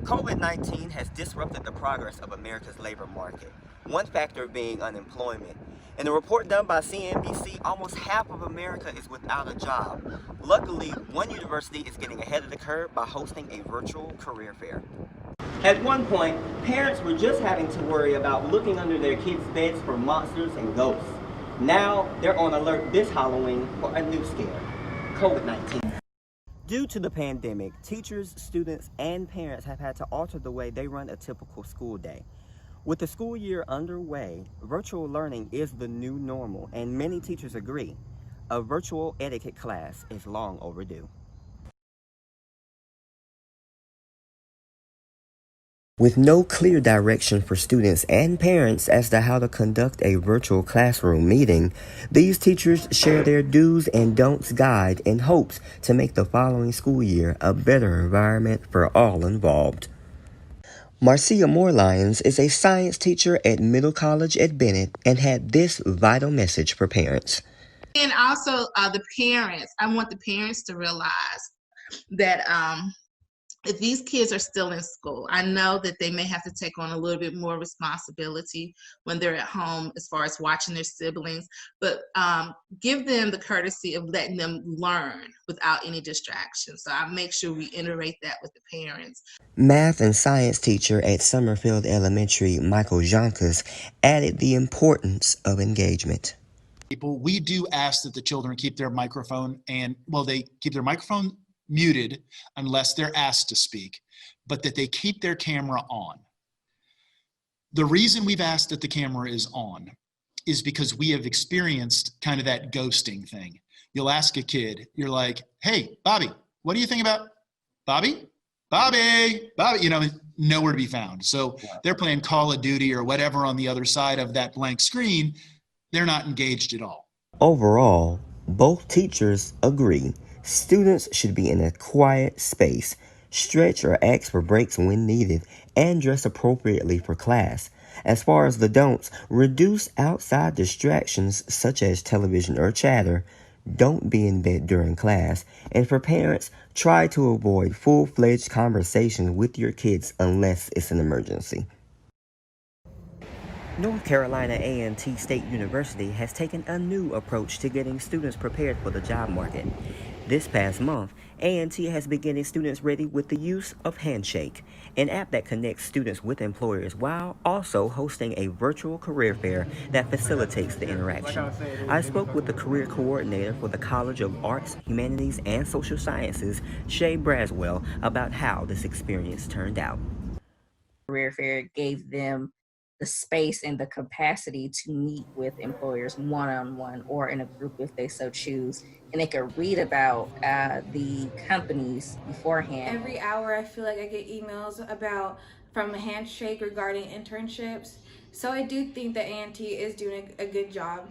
COVID-19 has disrupted the progress of America's labor market, one factor being unemployment. In a report done by CNBC, almost half of America is without a job. Luckily, one university is getting ahead of the curve by hosting a virtual career fair. At one point, parents were just having to worry about looking under their kids' beds for monsters and ghosts. Now, they're on alert this Halloween for a new scare, COVID-19. Due to the pandemic, teachers, students, and parents have had to alter the way they run a typical school day. With the school year underway, virtual learning is the new normal, and many teachers agree. A virtual etiquette class is long overdue. With no clear direction for students and parents as to how to conduct a virtual classroom meeting, these teachers share their do's and don'ts guide in hopes to make the following school year a better environment for all involved. Marcia Moore-Lyons is a science teacher at Middle College at Bennett and had this vital message for parents. And also the parents, I want the parents to realize that if these kids are still in school, I know that they may have to take on a little bit more responsibility when they're at home as far as watching their siblings, but give them the courtesy of letting them learn without any distractions. So I make sure we iterate that with the parents. Math and science teacher at Summerfield Elementary, Michael Jonkas, added the importance of engagement. We do ask that the children keep their microphone they keep their microphone muted unless they're asked to speak, but that they keep their camera on. The reason we've asked that the camera is on is because we have experienced kind of that ghosting thing. You'll ask a kid, you're like, hey, Bobby, what do you think about Bobby? Bobby, nowhere to be found. So they're playing Call of Duty or whatever on the other side of that blank screen. They're not engaged at all. Overall, both teachers agree students should be in a quiet space, stretch or ask for breaks when needed, and dress appropriately for class. As far as the don'ts, reduce outside distractions such as television or chatter. Don't be in bed during class. And for parents, try to avoid full-fledged conversation with your kids unless it's an emergency. North Carolina A&T State University has taken a new approach to getting students prepared for the job market. This past month, A&T has been getting students ready with the use of Handshake, an app that connects students with employers while also hosting a virtual career fair that facilitates the interaction. I spoke with the career coordinator for the College of Arts, Humanities, and Social Sciences, Shay Braswell, about how this experience turned out. Career fair gave them the space and the capacity to meet with employers one-on-one or in a group if they so choose, and they could read about the companies beforehand. Every hour I feel like I get emails from Handshake regarding internships, so I do think that A&T is doing a good job.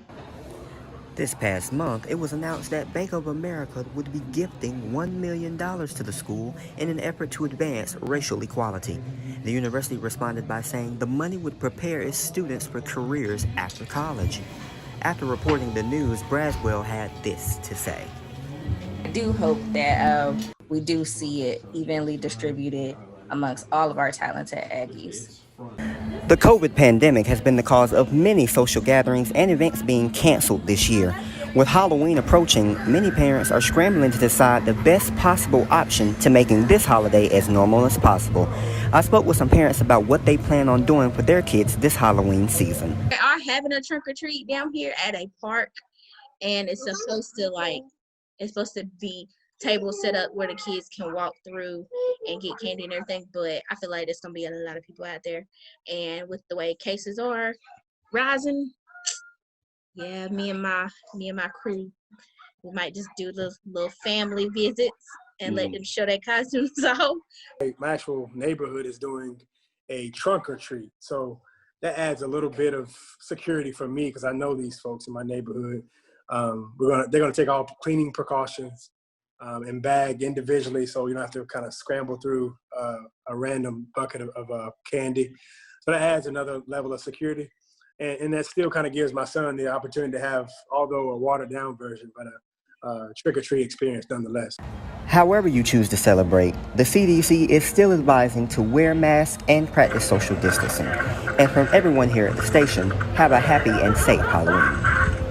This past month, it was announced that Bank of America would be gifting $1 million to the school in an effort to advance racial equality. The university responded by saying the money would prepare its students for careers after college. After reporting the news, Braswell had this to say. I do hope that we do see it evenly distributed amongst all of our talented Aggies. The COVID pandemic has been the cause of many social gatherings and events being canceled this year. With Halloween approaching, many parents are scrambling to decide the best possible option to making this holiday as normal as possible. I spoke with some parents about what they plan on doing for their kids this Halloween season. They are having a trick or treat down here at a park, and it's supposed to be tables set up where the kids can walk through and get candy and everything, but I feel like there's gonna be a lot of people out there, and with the way cases are rising, yeah, me and my crew, we might just do the little family visits and let them show their costumes off. My actual neighborhood is doing a trunk or treat, so that adds a little bit of security for me because I know these folks in my neighborhood. They're gonna take all cleaning precautions and bag individually, so you don't have to kind of scramble through a random bucket of candy. So that adds another level of security. And that still kind of gives my son the opportunity to have, although a watered down version, but trick-or-treat experience nonetheless. However you choose to celebrate, the CDC is still advising to wear masks and practice social distancing. And from everyone here at the station, have a happy and safe Halloween.